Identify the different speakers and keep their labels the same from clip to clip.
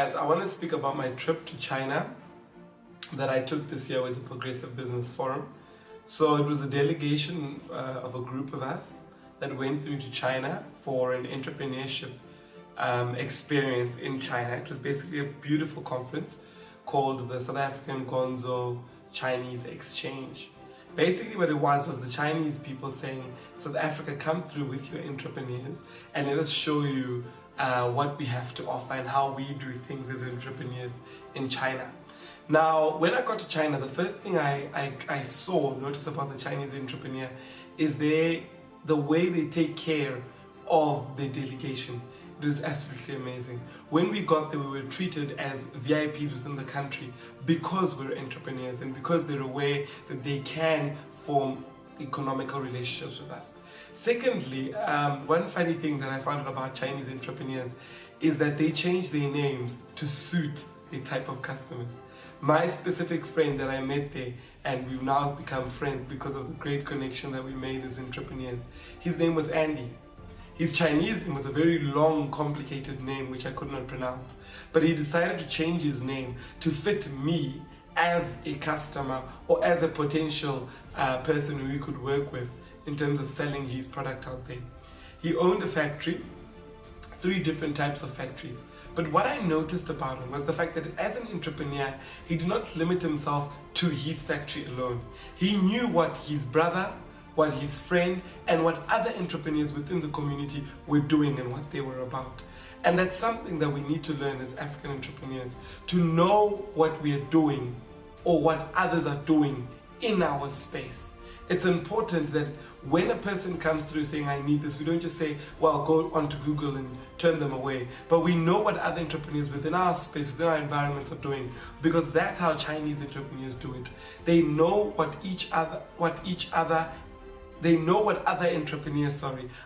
Speaker 1: guys, I want to speak about my trip to China that I took this year with the Progressive Business Forum. So it was a delegation of a group of us that went through to China for an entrepreneurship experience in China. It was basically a beautiful conference called the South African Gonzo Chinese Exchange. Basically what it was the Chinese people saying, South Africa, come through with your entrepreneurs and let us show you what we have to offer and how we do things as entrepreneurs in China. Now, when I got to China, the first thing I noticed about the Chinese entrepreneur is the way they take care of the delegation. It is absolutely amazing. When we got there, we were treated as VIPs within the country because we're entrepreneurs and because they're aware that they can form economical relationships with us. Secondly, one funny thing that I found out about Chinese entrepreneurs is that they change their names to suit the type of customers. My specific friend that I met there, and we've now become friends because of the great connection that we made as entrepreneurs, his name was Andy. His Chinese name was a very long, complicated name which I could not pronounce, but he decided to change his name to fit me as a customer or as a potential person who he could work with in terms of selling his product out there. He owned a factory, 3 different types of factories. But what I noticed about him was the fact that as an entrepreneur, he did not limit himself to his factory alone. He knew what his brother, what his friend, and what other entrepreneurs within the community were doing and what they were about. And that's something that we need to learn as African entrepreneurs, to know what we are doing or what others are doing in our space. It's important that when a person comes through saying, I need this, we don't just say, well, go onto Google and turn them away. They know what other entrepreneurs within our space, within our environments are doing, because that's how Chinese entrepreneurs do it. They know what other entrepreneurs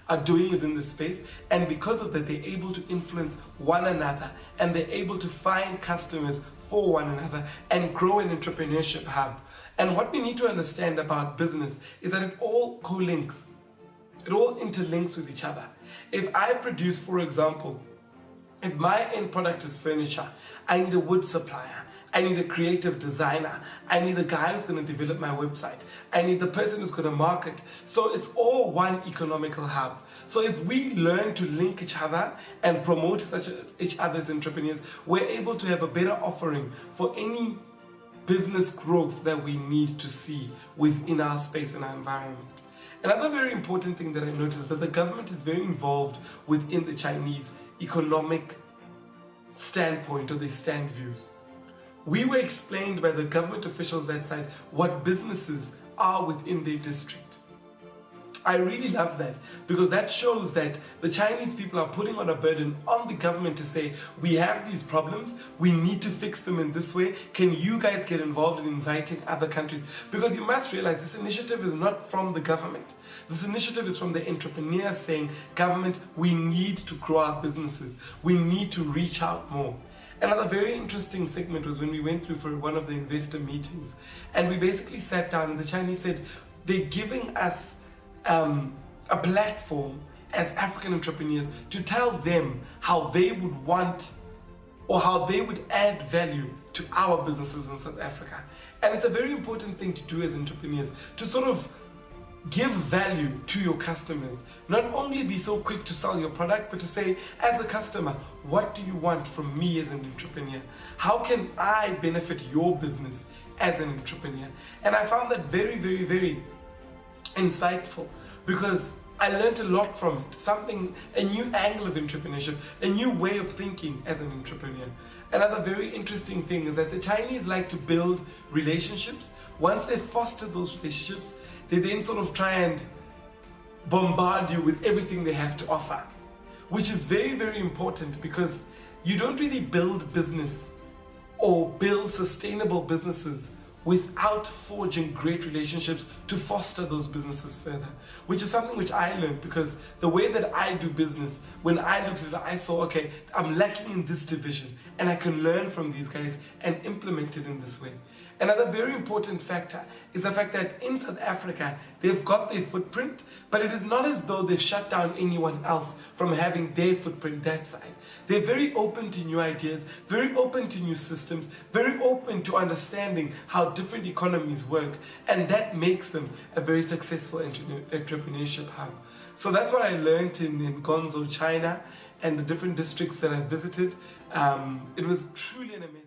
Speaker 1: are doing within the space, and because of that, they're able to influence one another and they're able to find customers for one another and grow an entrepreneurship hub. And what we need to understand about business is that it all co-links. It all interlinks with each other. If I produce, for example, if my end product is furniture, I need a wood supplier, I need a creative designer, I need the guy who's going to develop my website, I need the person who's going to market. So it's all one economical hub. So if we learn to link each other and promote each other's entrepreneurs, we're able to have a better offering for any business growth that we need to see within our space and our environment. Another very important thing that I noticed is that the government is very involved within the Chinese economic standpoint or their stand views. We were explained by the government officials that side what businesses are within their district. I really love that because that shows that the Chinese people are putting on a burden on the government to say, we have these problems, we need to fix them in this way. Can you guys get involved in inviting other countries? Because you must realize this initiative is not from the government. This initiative is from the entrepreneurs saying, government, we need to grow our businesses. We need to reach out more. Another very interesting segment was when we went through for one of the investor meetings, and we basically sat down and the Chinese said, they're giving us a platform as African entrepreneurs to tell them how they would want or how they would add value to our businesses in South Africa. And it's a very important thing to do as entrepreneurs, to sort of give value to your customers. Not only be so quick to sell your product, but to say, as a customer, what do you want from me as an entrepreneur? How can I benefit your business as an entrepreneur? And I found that very, very, very insightful because I learned a lot from it, a new angle of entrepreneurship, a new way of thinking as an entrepreneur. Another very interesting thing is that the Chinese like to build relationships. Once they foster those relationships, they then sort of try and bombard you with everything they have to offer, which is very, very important because you don't really build business or build sustainable businesses without forging great relationships to foster those businesses further, which is something which I learned because the way that I do business, when I looked at it, I saw, okay, I'm lacking in this division and I can learn from these guys and implement it in this way. Another very important factor is the fact that in South Africa, they've got their footprint, but it is not as though they've shut down anyone else from having their footprint that side. They're very open to new ideas, very open to new systems, very open to understanding how different economies work, and that makes them a very successful entrepreneurship hub. So that's what I learned in Gonzo, China, and the different districts that I visited. It was truly an amazing